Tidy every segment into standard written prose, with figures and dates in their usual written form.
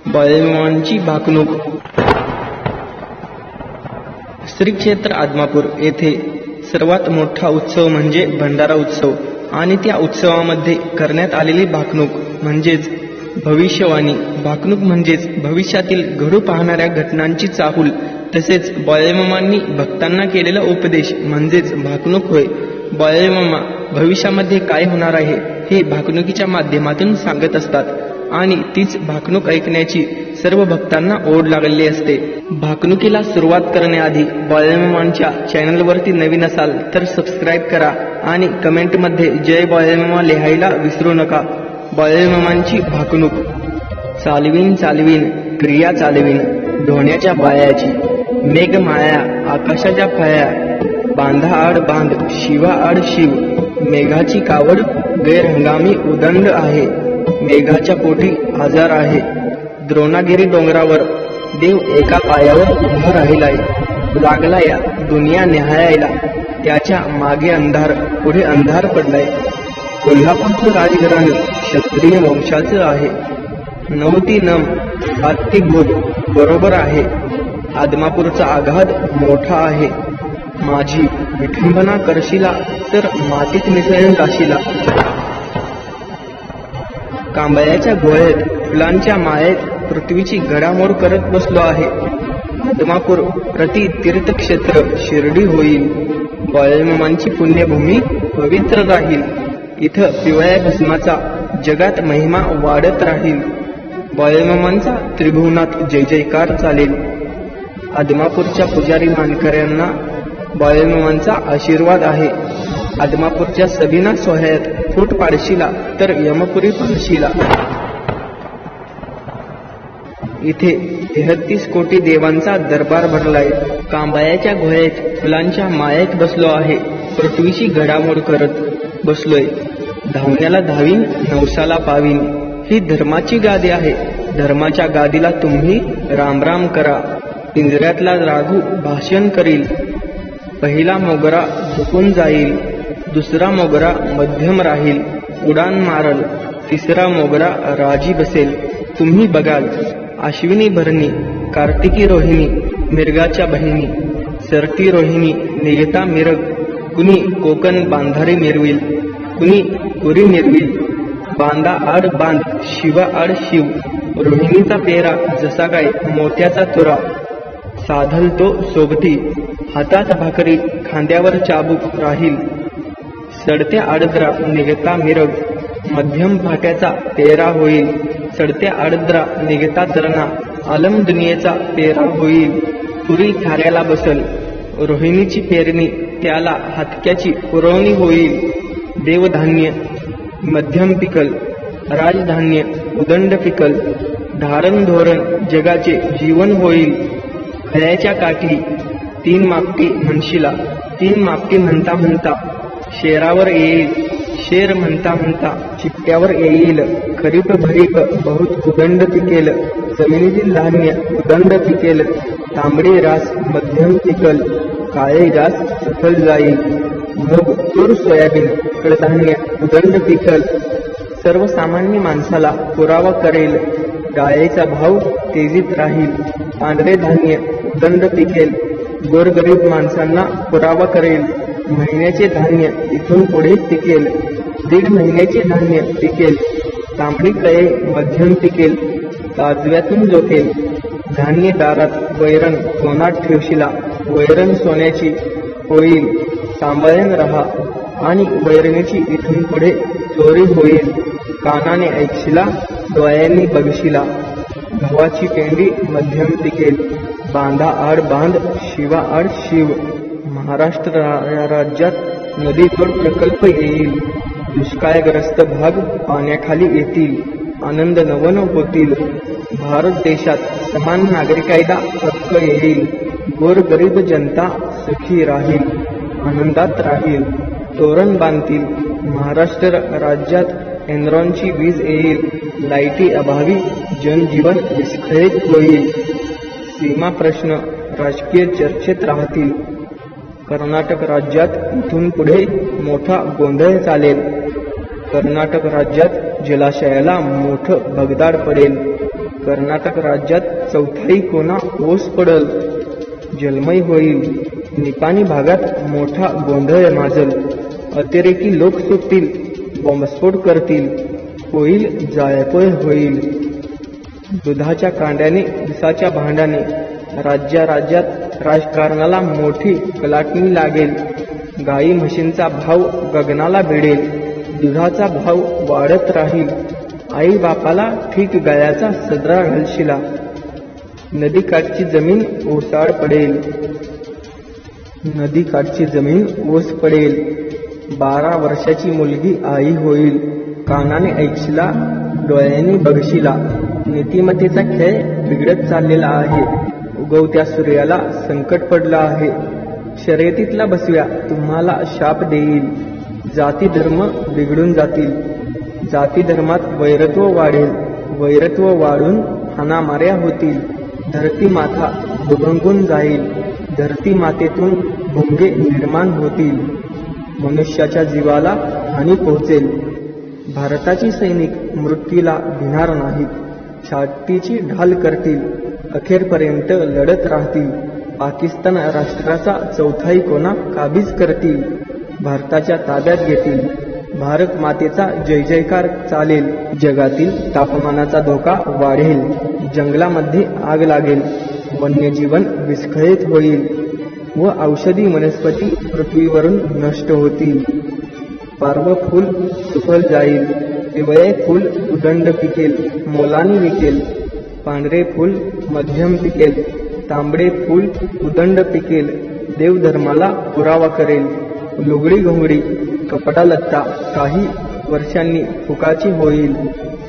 बळीरामांची भाकणूक. श्री क्षेत्र आदमापूर येथे सर्वात मोठा उत्सव म्हणजे भंडारा उत्सव आणि त्या उत्सवामध्ये करण्यात आलेली भाकणूक म्हणजेच भविष्यवाणी. भाकणूक म्हणजेच भविष्यातील घडू पाहणाऱ्या घटनांची चाहूल, तसेच बळीरामांनी भक्तांना केलेला उपदेश म्हणजेच भाकणूक होय. बळीरामा भविष्यामध्ये काय होणार आहे हे भाकणुकीच्या माध्यमातून सांगत असतात आणि तीच भाकणूक ऐकण्याची सर्व भक्तांना ओढ लागलेली असते. भाकणुकीला सुरुवात करण्याआधी बळीरामांच्या चॅनलवरती नवीन असाल तर सबस्क्राईब करा आणि कमेंटमध्ये जय बळीरामा लिहायला विसरू नका. बळीरामांची भाकणूक. चालवीन चालवीन क्रिया चालवीन धोण्याच्या बायाची, मेघ माया आकाशाच्या फळ्या, बांधा आड बांध शिवा आड शिव, मेघाची कावड गैरहंगामी उदंड आहे, मेघाच्या पोटी आजार आहे, द्रोणागिरी डोंगरावर देव एका पायावर उभा राहिलाय, लागला या दुनिया निहाळायला, त्याच्या मागे अंधार पुढे अंधार पडलाय, कोल्हापूरचं राजघराणं क्षत्रिय वंशाचं आहे, नवती नम बात्ती भूत बरोबर आहे, आदमापूरचा आघात मोठा आहे, माझी विठंबना करशिला तर मातीत मिसळून टाशीला, कांबळ्याच्या गोळ्यात फुलांच्या माळेत पृथ्वीची घडामोड करत बसलो आहे, आदमापूर प्रति तीर्थक्षेत्र शिर्डी होईल, बळीरामांची पुण्यभूमी पवित्र राहील, इथं पिवळ्या भस्माचा जगात महिमा वाढत राहील, बळीरामांचा त्रिभुवनात जय जयकार चालेल, आदमापूरच्या पुजारी मानकऱ्यांना बळीरामांचा आशीर्वाद आहे, आदमापूरच्या सबिना सोहळ्यात फूट पाडशिला तर यमपुरी पाडशिला, इथे 33 कोटी देवांचा दरबार भरलाय, कांबळ्याच्या घोळ्यात फुलांच्या माळेत बसलो आहे, पृथ्वीची घडामोड करत बसलोय, धावण्याला धावीन नवसाला पावीन, ही धर्माची गादी आहे, धर्माच्या गादीला तुम्ही राम राम करा, पिंजऱ्यातला राघू भाषण करील, पहिला मोगरा झुकून जाईल, दुसरा मोगरा मध्यम राहील, उडान मारल, तिसरा मोगरा राजी बसेल, तुम्ही बघाल, अश्विनी भरणी कार्तिकी रोहिणी मिरगाच्या बहिणी, सरती रोहिणी निघता मिरग, कुणी कोकण बांधारी मिरविल, कुणी कुरी मिरविल, बांधा आड बांध शिवा आड शिव, रोहिणीचा पेरा जसा काय मोत्याचा तुरा, साधल तो सोबती, हातात भाकरी खांद्यावर चाबूक राहील, सडत्या आडद्रा निघता मिरग, मध्यम फाट्याचा पेरा होईल, चढत्या आडद्रा निघता तरणा, आलम दुनियेचा पेरा होईल, पुरी थाऱ्याला बसल, रोहिणीची पेरणी त्याला हातक्याची पुरवणी होईल, देवधान्य मध्यम पिकल, राजधान्य उदंड पिकल, धारण धोरण जगाचे जीवन होईल, खळ्याच्या काठी 3 मापटी म्हणशिला, 3 मापटी म्हणता म्हणता शेरावर येईल, शेर म्हणता म्हणता चित्त्यावर येईल, खरीप भरीप बहुत उदंड पिकेल, जमिनीतील धान्य उदंड पिकेल, तांबडी रास मध्यम पिकल, काळे रास सफल जाईल, मूग तूर सोयाबीन कडधान्य उदंड पिकल, सर्वसामान्य माणसाला पुरावा करेल, डाळीचा भाव तेजीत राहील, पांढरे धान्य उदंड पिकेल, गोरगरीब माणसांना पुरावा करेल, महिन्याचे धान्य इथून पुढे पिकेल, 1.5 महिन्याचे धान्य पिकेल, तांबडी कळे मध्यम पिकेल, काजव्यातून जोतेल, धान्य दारात वैरण सोनात ठेवशिला, वैरण सोन्याची होईल, सांभाळून रहा आणि वैरणीची इथून पुढे चोरी होईल, कानाने ऐकशिला डोळ्यांनी बघशिला, गव्हाची पेंडी मध्यम पिकेल, बांधा आड बांध शिवा आड शिव, महाराष्ट्र राज्यात नदीजोड प्रकल्प येईल, दुष्काळग्रस्त भाग पाण्याखाली येतील, आनंद नवन होतील, भारत देशात समान नागरी कायदा हक्क येईल, गोरगरीब जनता सुखी राहील, आनंदात राहील, तोरण बांधतील, महाराष्ट्र राज्यात एनरॉनची वीज येईल, लाईटी अभावी जनजीवन विस्कळीत होईल, सीमा प्रश्न राजकीय चर्चेत राहतील, कर्नाटक राज्यात इथून पुढे मोठा गोंधळ चालेल, कर्नाटक राज्यात जलाशयाला मोठं भगदाड पडेल, कर्नाटक राज्यात चौथाई कोना ओस पडल. जलमय होईल. निपाणी भागात मोठा गोंधळ माजल. अतिरेकी लोक सुटतील. बॉम्बस्फोट करतील. होईल जायपोय होईल. दुधाच्या कांड्याने विसाच्या भांड्याने राज्यात राजकारणाला मोठी कलाटणी लागेल. गाई म्हशींचा भाव गगनाला भिडेल. दुधाचा भाव वाढत राहील. आई बापाला ठीक गायाचा सदरा घालशिला. नदीकाठची जमीन ओसाड पडेल. नदीकाठची जमीन ओस पडेल. 12 वर्षाची मुलगी आई होईल. कानाने ऐकशिला. डोळ्यांनी बघशिला. नीतिमत्तेचा खेळ बिघडत चाललेला आहे. उगवत्या सूर्याला संकट पडलं आहे. शर्यतीतला बसव्या तुम्हाला शाप देईल. जाती धर्म बिघडून जातील. जाती धर्मात वैरत्व वाढेल. वैरत्व वाढून हाणामाऱ्या होतील. धरती माता दुभंगून जाईल. धरती मातेतून भुंगे निर्माण होतील. मनुष्याच्या जीवाला हानी पोहोचेल. भारताची सैनिक मृत्यूला भिणार नाहीत. छातीची ढाल करतील. अखेरपर्यंत लढत राहतील. पाकिस्तान राष्ट्राचा चौथाई कोना काबीज करतील. भारताच्या ताब्यात घेतील. भारत मातेचा जय जयकार चालेल. जगातील तापमानाचा धोका वाढेल. जंगलामध्ये आग लागेल. वन्यजीवन विस्कळीत होईल व औषधी वनस्पती पृथ्वीवरून नष्ट होतील. पारवं फूल सुफल जाईल. पिवळे फूल उदंड पिकेल. मोलानी विकेल. पांढरे फूल मध्यम पिकेल. तांबडे फूल उदंड पिकेल. देवधर्माला पुरावा करेल. लुगडी घोंगडी कपडा लत्ता काही वर्षांनी फुकाची होईल.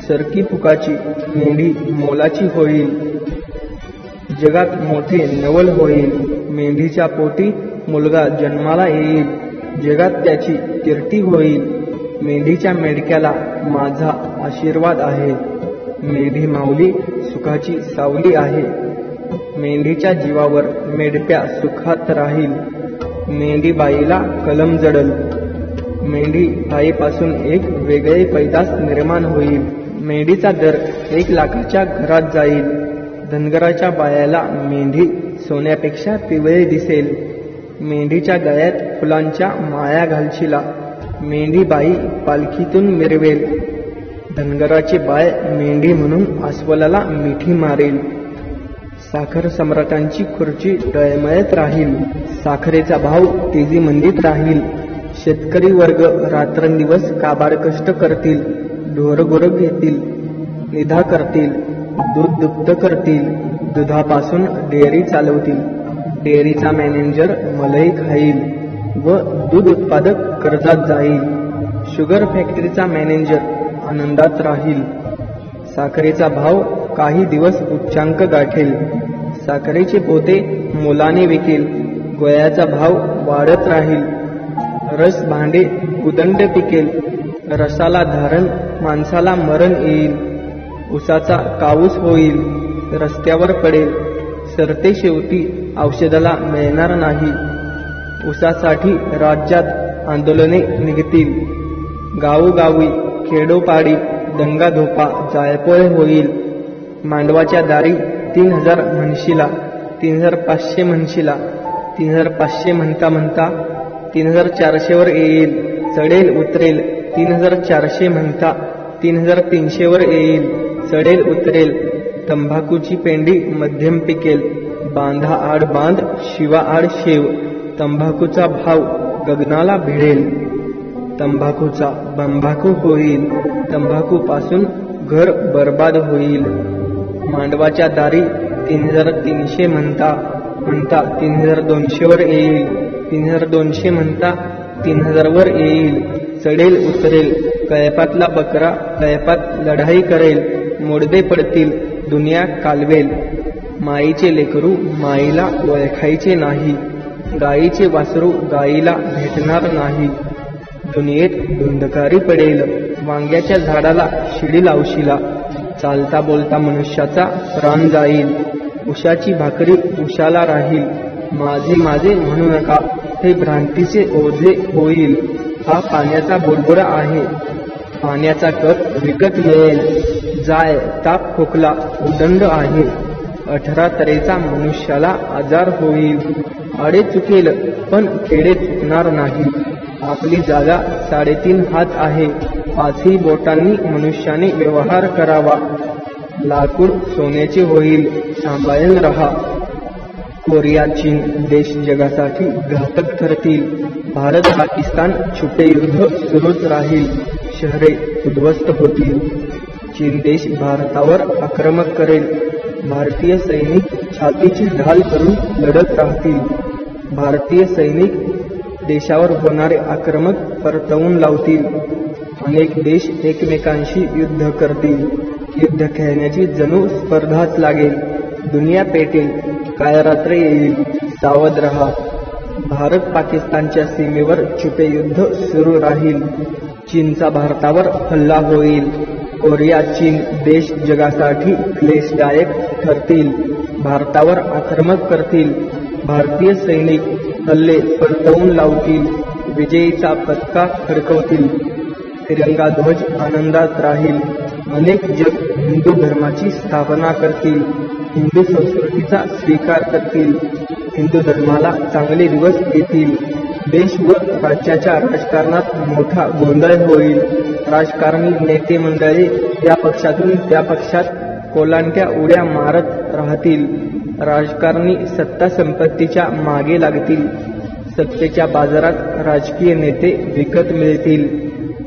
सरकी फुकाची मेंढी मोलाची होईल. जगात मोठे नवल होईल. मेंढीच्या पोटी मुलगा जन्माला येईल. जगात त्याची कीर्ती होईल. मेंढीच्या मेंढक्याला माझा आशीर्वाद आहे. मेंढी माऊली सुखाची सावली आहे. मेंढीच्या जीवावर मेंढप्या सुखात राहील. मेंढी बाईला कलम जडल. मेंढी बाईपासून एक वेगळे पैदास निर्माण होईल. मेंढीचा दर 1 लाखाच्या घरात जाईल. धनगराच्या बायाला मेंढी सोन्यापेक्षा पिवळे दिसेल. मेंढीच्या गळ्यात फुलांच्या माळा घालशिला. मेंढी बाई पालखीतून मिरवेल. धनगराची बाय मेंढी म्हणून अस्वलाला मिठी मारेल. साखर सम्राटांची खुर्ची डळमळत राहील. साखरेचा भाव तेजीमंदीत राहील. शेतकरी वर्ग रात्रंदिवस काबाड कष्ट करतील. ढोरगुरं घेतील. निधा करतील. दूध दुग्ध करतील. दुधापासून डेअरी चालवतील. डेअरीचा मॅनेजर मलई खाईल व दूध उत्पादक कर्जात जाईल. शुगर फॅक्टरीचा मॅनेजर आनंदात राहील. साखरेचा भाव काही दिवस उच्चांक गाठेल. साखरेचे पोते मोलाने विकेल. गोळ्याचा भाव वाढत राहील. रस भांडे उदंड पिकेल. रसाला धारण माणसाला मरण येईल. उसाचा काऊस होईल. रस्त्यावर पडेल. सरते शेवटी औषधाला मिळणार नाही. उसासाठी राज्यात आंदोलने निघतील. गावोगावी खेडोपाडी दंगाधोपा जायपोय होईल. मांडवाच्या दारी 3000 म्हणशीला. 3500 म्हणशीला. 3500 म्हणता म्हणता 3400 वर येईल. चढेल उतरेल. 3400 म्हणता 3300 वर येईल. चढेल उतरेल. तंबाखूची पेंडी मध्यम पिकेल. बांधा आड बांध शिवा आड शेव. तंबाखूचा भाव गगनाला भिडेल. तंबाखूचा बंबाखू होईल. तंबाखूपासून घर बर्बाद होईल. मांडवाच्या दारी 3300 म्हणता 3200 वर येईल. 3200 म्हणता 3000 वर येईल. चढेल उतरेल. कळपातला बकरा कळपात लढाई करेल. मोडदे पडतील. दुनिया कालवेल. माईचे लेकरू माईला ओळखायचे नाही. गाईचे वासरू गाईला भेटणार नाही. दुनियेत धुंदकारी पडेल. वांग्याच्या झाडाला शिडी लावशिला. चालता बोलता मनुष्याचा प्राण जाईल. उशाची भाकरी उशाला राहील. माझे माझे म्हणू नका, हे भ्रांतीचे ओझे होईल. हा पाण्याचा बुडबुडा आहे. पाण्याचा कप विकत मिळेल. जाय, ताप, खोकला, उदंड आहे. 18 तऱ्हेचा मनुष्याला आजार होईल. आडे चुकेल पण खेडे चुकणार नाही. आपली जागा 3.5 हात आहे. 5ही बोटांनी मनुष्याने व्यवहार करावा. लाकूड सोन्याचे होईल, सांभाळून रहा. कोरिया, चीन देश जगासाठी घातक ठरतील. भारत पाकिस्तान छुपे युद्ध सुरूच राहील. शहरे उद्ध्वस्त होतील. चीन देश भारतावर आक्रमण करेल. भारतीय सैनिक छातीची ढाल करून लढत राहतील. भारतीय सैनिक देशावर होणारे आक्रमण परतवून लावतील. अनेक देश एकमेकांशी युद्ध करतील. युद्ध खेळण्याची जणू स्पर्धाच लागेल. दुनिया पेटेल, काय रात्र येईल, सावध रहा. भारत पाकिस्तानच्या सीमेवर छुपे युद्ध सुरू राहील. चीनचा भारतावर हल्ला होईल. कोरिया, चीन देश जगासाठी क्लेशदायक ठरतील. भारतावर आक्रमण करतील. भारतीय सैनिक हल्ले परतवून लावतील. विजयीचा पताका फडकवतील. तिरंगा ध्वज आनंदात राहील. अनेक जग हिंदू धर्माची स्थापना करतील. हिंदू संस्कृतीचा स्वीकार करतील. हिंदू धर्माला चांगले दिवस येतील. देश व राज्याच्या राजकारणात मोठा गोंधळ होईल. राजकारणी नेते मंडळी या पक्षातून त्या पक्षात कोलांट्या उड्या मारत राहतील. राजकारणी सत्ता संपत्तीच्या मागे लागतील. सत्तेच्या बाजारात राजकीय नेते विकत मिळतील.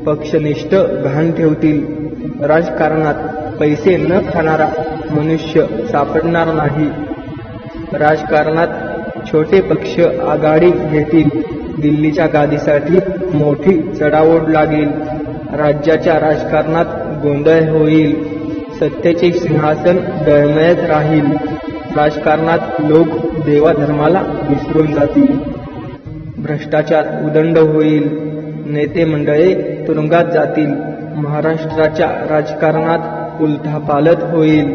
पक्षनिष्ठ घाण ठेवतील. राजकारणात पैसे न खाणारा मनुष्य सापडणार नाही. राजकारणात छोटे पक्ष आघाडी घेतील. दिल्लीच्या गादीसाठी मोठी चढाओढ लागेल. राज्याच्या राजकारणात गोंधळ होईल. सत्तेचे सिंहासन डळमळत राहील. राजकारणात लोक देवाधर्माला विसरून जातील. भ्रष्टाचार उदंड होईल. नेते मंडळे तुरुंगात जातील. महाराष्ट्राच्या राजकारणात उलथापालथ होईल.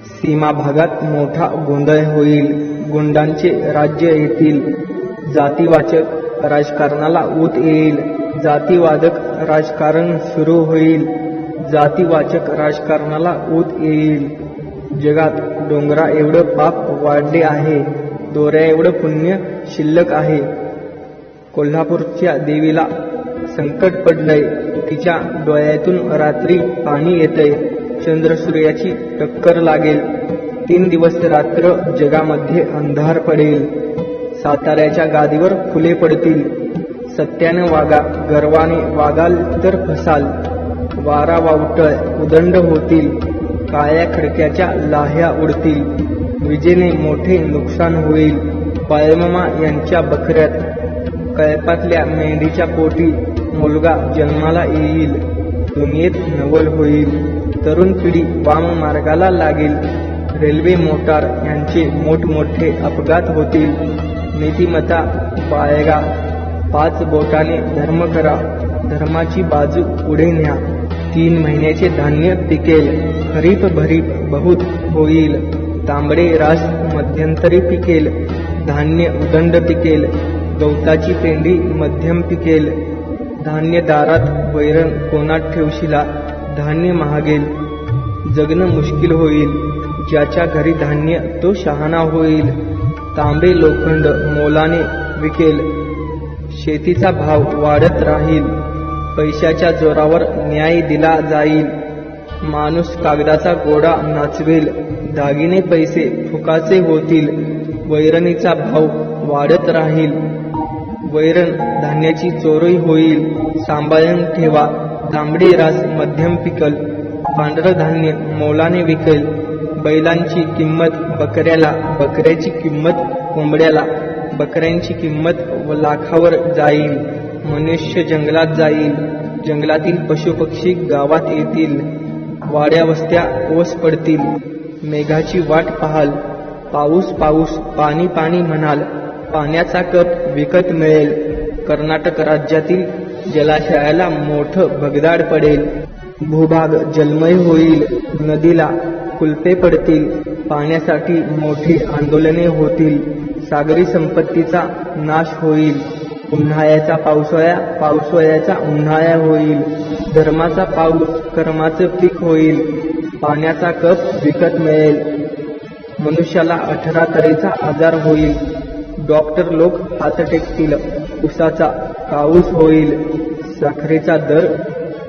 सीमा भागात मोठा गोंधळ होईल. गुंडांचे राज्य येतील. जातीवाचक राजकारणाला ऊत येईल. जातीवादक राजकारण सुरू होईल. जातीवाचक राजकारणाला ऊत येईल. जगात डोंगरा एवढं पाप वाढले आहे. दोऱ्या एवढं पुण्य शिल्लक आहे. कोल्हापूरच्या देवीला संकट पडलंय. तिच्या डोळ्यातून रात्री पाणी येतंय. चंद्रसूर्याची टक्कर लागेल. 3 दिवस रात्र जगामध्ये अंधार पडेल. साताऱ्याच्या गादीवर फुले पडतील. सत्यानं वागा, गर्वाने वागाल तर फसाल. वारा वावटळ उदंड होतील. काळ्या खडक्याच्या लाह्या उडतील. विजेने मोठे नुकसान होईल. बाळमामा यांच्या बकऱ्यात कळपातल्या मेंढीच्या पोटी मुलगा जन्माला येईल. दुनियेत नवल होईल. तरुण पिढी वाम मार्गाला लागेल. रेल्वे मोटार यांचे मोठमोठे अपघात होतील. नीतिमत्ता बाळगा. 5 बोटाने धर्म करा. धर्माची बाजू पुढे न्या. 3 महिन्याचे धान्य पिकेल. खरीप भरीप बहुत होईल. तांबडे रास मध्यंतरी पिकेल. धान्य उदंड पिकेल. गवताची पेंडी मध्यम पिकेल. धान्य दारात वैरण कोणात ठेवशिला. धान्य महागेल. जगणं मुश्किल होईल. ज्याच्या घरी धान्य तो शहाणा होईल. तांबे लोखंड मोलाने विकेल. शेतीचा भाव वाढत राहील. पैशाच्या जोरावर न्याय दिला जाईल. माणूस कागदाचा गोडा नाचवेल. दागिने पैसे फुकाचे होतील. वैरणीचा भाव वाढत राहील. वैरण धान्याची चोरी होईल. सांभाळून ठेवा. तांबडे रास मध्यम पिकल. पांढरं धान्य मोलाने विकेल. बैलांची किंमत बकऱ्याला. बकऱ्याची किंमत कोंबड्याला. बकऱ्यांची किंमत लाखावर जाईल. मनुष्य जंगलात जाईल. जंगलातील पशुपक्षी गावात येतील. वाड्या वस्त्या ओस पडतील. मेघाची वाट पाहाल. पाऊस पाऊस पाणी पाणी म्हणाल. पाण्याचा कप विकत मिळेल. कर्नाटक राज्यातील जलाशयाला मोठं भगदाड पडेल. भूभाग जलमय होईल. नदीला कुलपे पडतील. पाण्यासाठी मोठी आंदोलने होतील. सागरी संपत्तीचा नाश होईल. उन्हाळ्याचा पावसाळा, पावसाळ्याचा उन्हाळा होईल. धर्माचा पाऊस कर्माचं पीक होईल. पाण्याचा कप विकत मिळेल. मनुष्याला 18 तऱ्हेचा आजार होईल. डॉक्टर लोक हात टेकतील. उसाचा काऊस होईल. साखरेचा दर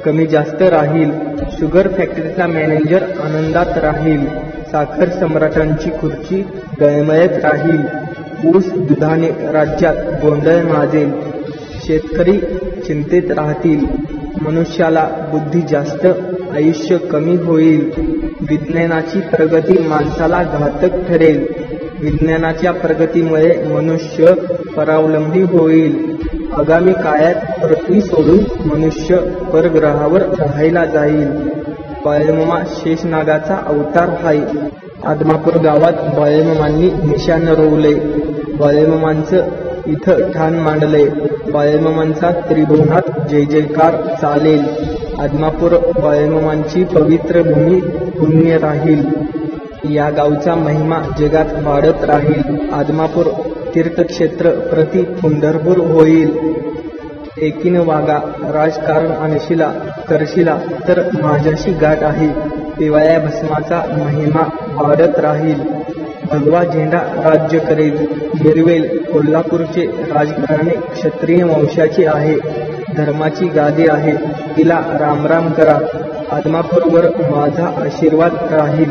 कमी जास्त राहील. शुगर फॅक्टरीचा मॅनेजर आनंदात राहील. साखर सम्राटांची खुर्ची डळमळत राहील. ऊस दुधाने राज्यात गोंधळ माजेल. शेतकरी चिंतेत राहतील. मनुष्याला बुद्धी जास्त, आयुष्य कमी होईल. विज्ञानाची प्रगती माणसाला घातक ठरेल. विज्ञानाच्या प्रगतीमुळे मनुष्य परावलंबी होईल. आगामी काळात पृथ्वी सोडून मनुष्य परग्रहावर राहायला जाईल. बाळमामा शेषनागाचा अवतार आहे. आदमापूर गावात बाळमामांनी निशाण रोवले. बाळमामांचं इथं ठाण मांडले. बाळमामांचा त्रिभुवनात जय जयकार चालेल. आदमापूर बाळमामांची पवित्र भूमी पुण्य राहील. या गावचा महिमा जगात वाढत राहील. आदमापूर तीर्थक्षेत्र प्रति पंढरपूर होईल. एकीन वागा, राजकारण आणशिला करशिला तर माझ्याशी गाठ आहे. पिवळ्या भस्माचा महिमा वाढत राहील. भगवा झेंडा राज्य करेल. मिरवेल. कोल्हापूरचे राजघराणे क्षत्रिय वंशाचे आहे. धर्माची गादी आहे. तिला रामराम करा. आदमापूरवर माझा आशीर्वाद राहील.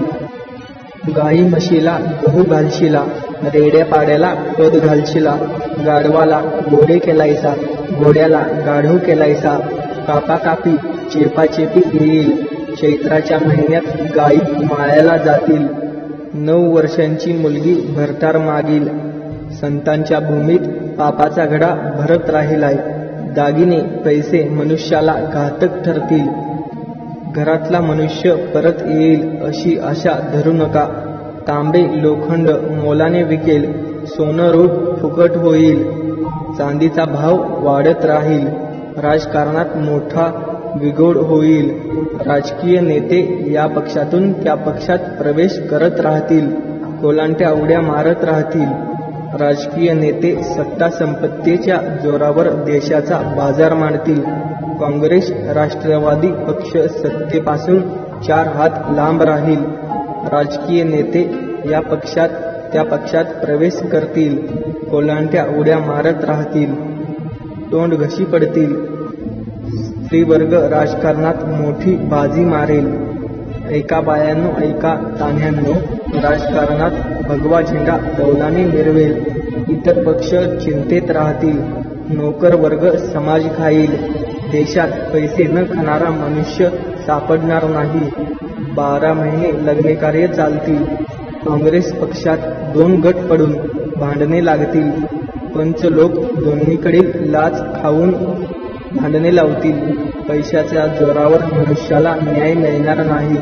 गाई म्हशीला गहू घालशिला. रेड्या पाड्याला पद घालशिला. गाढवाला घोडे केलायसा. घोड्याला गाढव केलायसा. कापाकापी चेपाचेपी येईल. चैत्राच्या महिन्यात गायी माळ्याला जातील. 9 वर्षांची मुलगी भरतार मागील. संतांच्या भूमीत पापाचा घडा भरत राहिलाय. दागिने पैसे मनुष्याला घातक ठरतील. घरातला मनुष्य परत येईल अशी आशा धरू नका. तांबे लोखंड मोलाने विकेल. सोनं रूप फुकट होईल. चांदीचा भाव वाढत राहील. राजकारणात मोठा बिघोड होईल. राजकीय नेते या पक्षातून त्या पक्षात प्रवेश करत राहतील. कोलांट्या उड्या मारत राहतील. राजकीय नेते सत्ता संपत्तीच्या जोरावर देशाचा बाजार मांडतील. काँग्रेस राष्ट्रवादी पक्ष सत्तेपासून 4 हात लांब राहील. राजकीय नेते या पक्षात त्या पक्षात प्रवेश करतील. कोलांट्या उड्या मारत राहतील. तोंड घशी पडतील. स्त्रीवर्ग राजकारणात मोठी बाजी मारेल. ऐका बायांनो, ऐका तान्ह्यांनो, राजकारणात भगवा झेंडा डौलाने मिरवेल. इतर पक्ष चिंतेत राहतील. नोकर वर्ग समाज खाईल. देशात पैसे न खाणारा मनुष्य सापडणार नाही. 12 महिने लग्नकार्य चालतील. काँग्रेस पक्षात 2 गट पडून भांडणे लागतील. पंच लोक दोन्हीकडील लाच खाऊन भांडणे लावतील. पैशाच्या जोरावर मनुष्याला न्याय मिळणार नाही.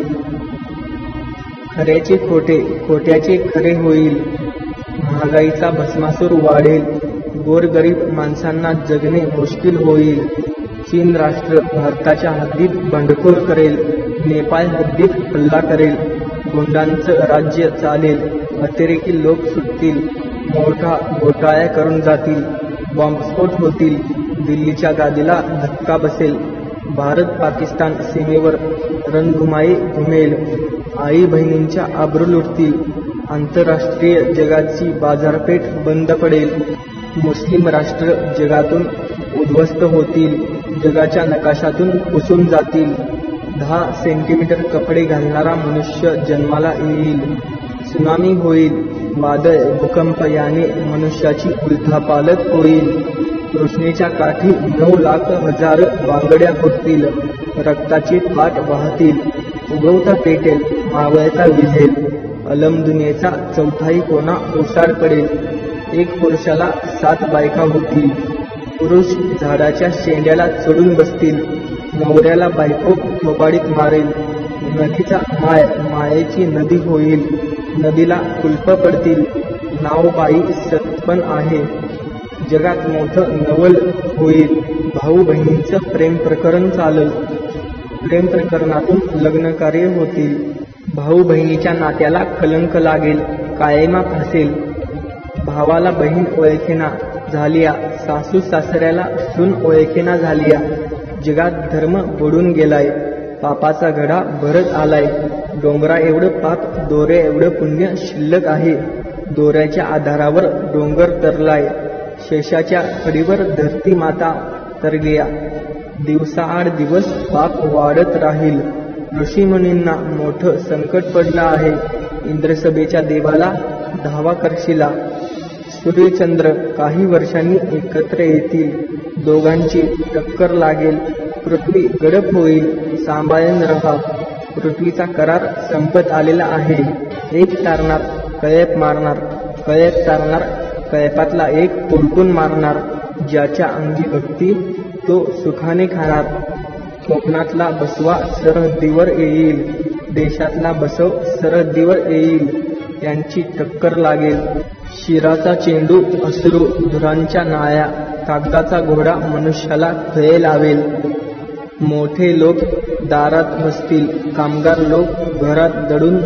खऱ्याचे खोटे, खोट्याचे खरे होईल. महागाईचा भस्मासूर वाढेल. गोरगरीब माणसांना जगणे मुश्किल होईल. चीन राष्ट्र भारताच्या हद्दीत बंडखोर करेल. नेपाळ हद्दीत हल्ला करेल. गुंडांचं राज्य चालेल. अतिरेकी लोक सुटतील. मोठा घोटाळा करून जातील. बॉम्बस्फोट होतील. दिल्लीच्या गादीला धक्का बसेल. भारत पाकिस्तान सीमेवर रणधुमाळी घुमेल. आई बहिणींच्या आबरू लुटतील. आंतरराष्ट्रीय जगाची बाजारपेठ बंद पडेल. मुस्लिम राष्ट्र जगातून उद्ध्वस्त होतील. जगाच्या नकाशातून पुसून जातील. 10 सेंटीमीटर कपडे घालणारा मनुष्य जन्माला येईल. सुनामी होईल. वादळ भूकंप याने मनुष्याची उलथापालथ होईल. कृष्णेच्या काठी 9 लाख हजार बांगड्या फुटतील. रक्ताची पाट वाहतील. उगवता पेटेल. मावळता विझेल. अलमदुनियेचा 4थाई कोना ओसाड पडेल. एक पुरुषाला 7 बायका होतील. पुरुष झाडाच्या शेंड्याला चढून बसतील. नवऱ्याला बायको थोबाडीत मारेल. नदीचा माय मायेची नदी होईल. नदीला कुलप पडतील. नाव बाई सत्पन आहे. जगात मोठं नवल होईल. भाऊ बहिणीचं प्रेम प्रकरण चालल. प्रेम प्रकरणातून लग्न कार्य होतील. भाऊ बहिणीच्या नात्याला कलंक लागेल. कायमा फसेल. भावाला बहीण ओळखेना झालिया. सासू सासऱ्याला सून ओळखेना झालिया. जगात धर्म बुडून गेलाय. पापाचा घडा भरत आलाय. डोंगरा एवढं पाप, दोऱ्या एवढं पुण्य शिल्लक आहे. दोऱ्याच्या आधारावर डोंगर तरलाय, शेषाच्या कडीवर धरती माता तरगया. दिवसाआड दिवस पाप वाढत राहील. ऋषीमुनींना मोठं संकट पडलं आहे. इंद्रसभेच्या देवाला धावा करशिला. सूर्यचंद्र काही वर्षांनी एकत्र येतील. दोघांची टक्कर लागेल. पृथ्वी गडप होईल. सांभाळून रहा. पृथ्वीचा करार संपत आलेला आहे. एक तारणार, कयप मारणार. कयप तारणार, कयपातला एक कोलकून मारणार. ज्याच्या अंगी भक्ती तो सुखाने खाणार. कोकणातला बसवा सरहद्दीवर येईल. देशातला बसव सरहद्दीवर येईल. यांची टक्कर लागेल. शिराचा चेंडू अश्रू धुरांच्या नाया. कागदाचा घोडा मनुष्याला खये लावेल. मोठे लोक दारात बसतील. कामगार लोक घरात दडून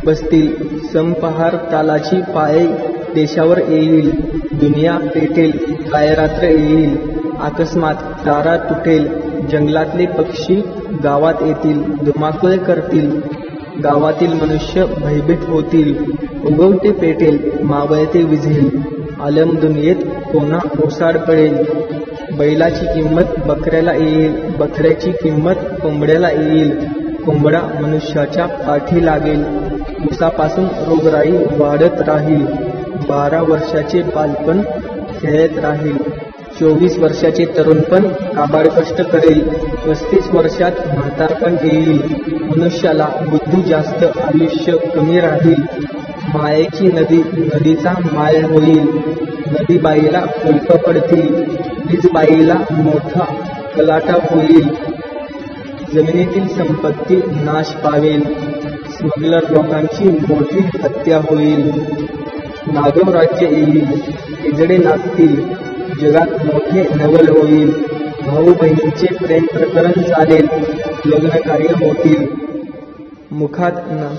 बसतील. संपहार तालाची पाये देशावर येईल. दुनिया पेटेल. काय रात्र येईल. अकस्मात तारा तुटेल. जंगलातले पक्षी गावात येतील. धुमाकूळ करतील. गावातील मनुष्य भयभीत होतील. उगवते पेटेल. मावळते विझेल. आलम दुनियेत कोणा ओसाड पडेल. बैलाची किंमत बकऱ्याला येईल. बकऱ्याची किंमत कोंबड्याला येईल. कोंबडा मनुष्याच्या पाठी लागेल. उसापासून रोगराई वाढत राहील. 12 वर्षाचे बालपण खेळत राहील. 24 वर्षाचे तरुणपण काबाड कष्ट करेल. 35 वर्षात म्हातारपण येईल. मनुष्याला बुद्धी जास्त, आयुष्य कमी राहील. मायेची नदी नदीचा माय होईल. नदीबाईला कुलप पडतील. वीजबाईला मोठा कलाटा होईल. जमिनीतील संपत्ती नाश पावेल. स्मगलर लोकांची मोठी हत्या होईल. नागव राज्य येईल. हिजडे नाचतील. जगात मोठे नवल होईल. भाऊ बहिणीचे प्रेम प्रकरण चालेल. लग्न कार्य होतील. मुखात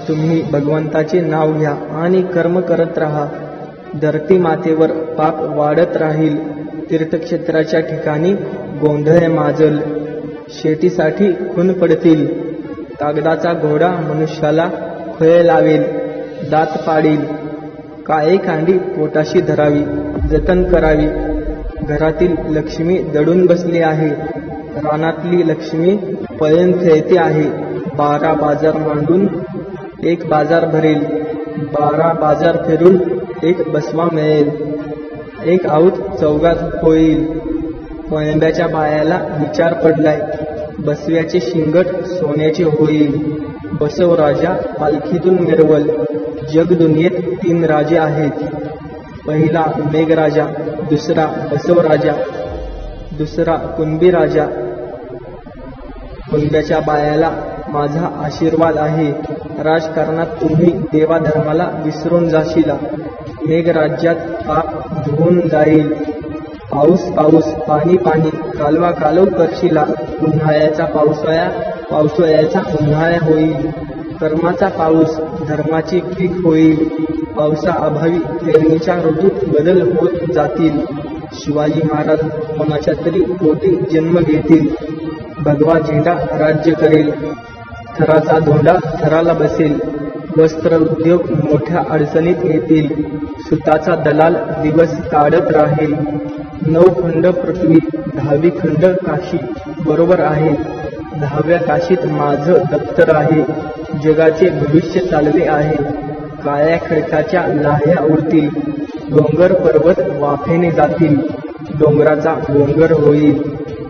तुम्ही भगवंताचे नाव घ्या आणि कर्म करत राहा. धरती मातेवर पाप वाढत राहील. तीर्थक्षेत्राच्या ठिकाणी गोंधळ माजल. शेतीसाठी खून पडतील. कागदाचा घोडा मनुष्याला खळे लावेल. दात पाडील. काळे कांडी पोटाशी धरावी. जतन करावी. घरातील लक्ष्मी दडून बसली आहे. रानातली लक्ष्मी पळून खेळते आहे. 12 बाजार मांडून एक बाजार भरेल. 12 बाजार फिरून एक बसवा मिळेल. एक आऊत चौघात होईल. कोळंब्याच्या बायाला विचार पडलाय. बसव्याचे शिंगट सोन्याचे होईल. बसव राजा पालखीतून मिरवल. जगदुनियेत 3 राजे आहेत. पहिला मेघराजा. दुसरा बसव राजा. दुसरा कुणबी राजा. कुणब्याच्या बायाला माझा आशीर्वाद आहे. राजकारणात तुम्ही देवाधर्माला विसरून जाशीला. मेघराज्यात पाप धुवून जाईल. पाऊस पाऊस, पाणी पाणी, कालवा कालव करशीला. उन्हाळ्याचा पावसाळा, पावसाळ्याचा उन्हाळा होईल. कर्माचा पाऊस, धर्माची पीक होईल. पावसाअभावी पेरणीच्या ऋतूत बदल होत जातील. शिवाजी महाराज कोणाच्या तरी पोटी जन्म घेतील. भगवा झेंडा राज्य करेल. थराचा धोंडा थराला बसेल. वस्त्र उद्योग मोठ्या अडचणीत येतील. सुताचा दलाल दिवस काढत राहील. 9 खंड पृथ्वी, 10वी खंड काशी. बरोबर आहे. 10व्या काशीत माझं दप्तर आहे. जगाचे भविष्य चालवे आहे. काळ्या खडकाच्या लाह्या उडतील. डोंगर पर्वत वाफेने जातील. डोंगराचा डोंगर होईल.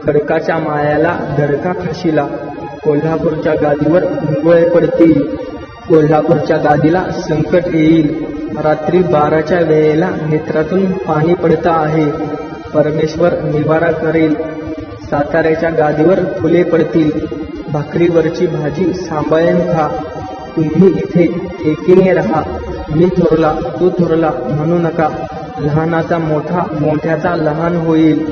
खडकाच्या मायाला धडका खाशीला. कोल्हापूरच्या गादीवर मुंगळे पडतील. कोल्हापूरच्या गादीला संकट येईल. रात्री 12च्या वेळेला नेत्रातून पाणी पडता आहे. परमेश्वर निवारा करेल. साताऱ्याच्या गादीवर फुले पडतील. भाकरीवरची भाजी सांभाळून खा. तुम्ही इथे एकीने राहा. मी थोरला तू थोरला म्हणू नका. लहानाचा मोठा, मोठ्याचा लहान होईल.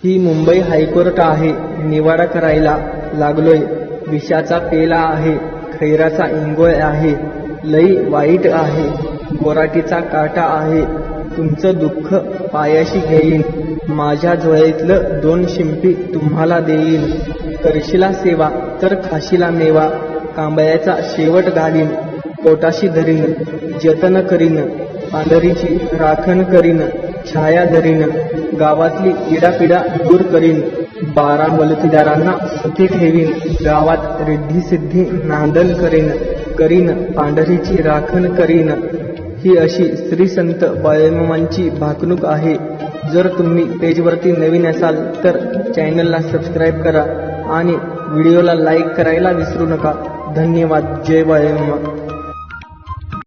ही मुंबई हायकोर्ट आहे. निवाडा करायला लागलोय. विषाचा पेला आहे. खैराचा इंगोळ आहे. लई वाईट आहे. गोराटीचा काटा आहे. तुमचं दुःख पायाशी घेईन. माझ्या झोळीतलं 2 शिंपी तुम्हाला देईन. करशीला सेवा तर खाशीला मेवा. कांबळ्याचा शेवट घालीन, पोटाशी धरीन, जतन करीन, पांढरीची राखण करीन, छाया धरीन, गावातली इडापिडा दूर करीन, 12 बलुतेदारांना सुखी ठेवीन, गावात रिद्धी सिद्धी नांदन करीन, पांढरीची राखण करीन. ही अशी श्री संत बाळूमामांची भाकणूक आहे. जर तुम्ही पेजवरती नवीन असाल तर चॅनलला सबस्क्राईब करा आणि व्हिडिओला लाईक करायला विसरू नका. धन्यवाद. जय बाळूमामा.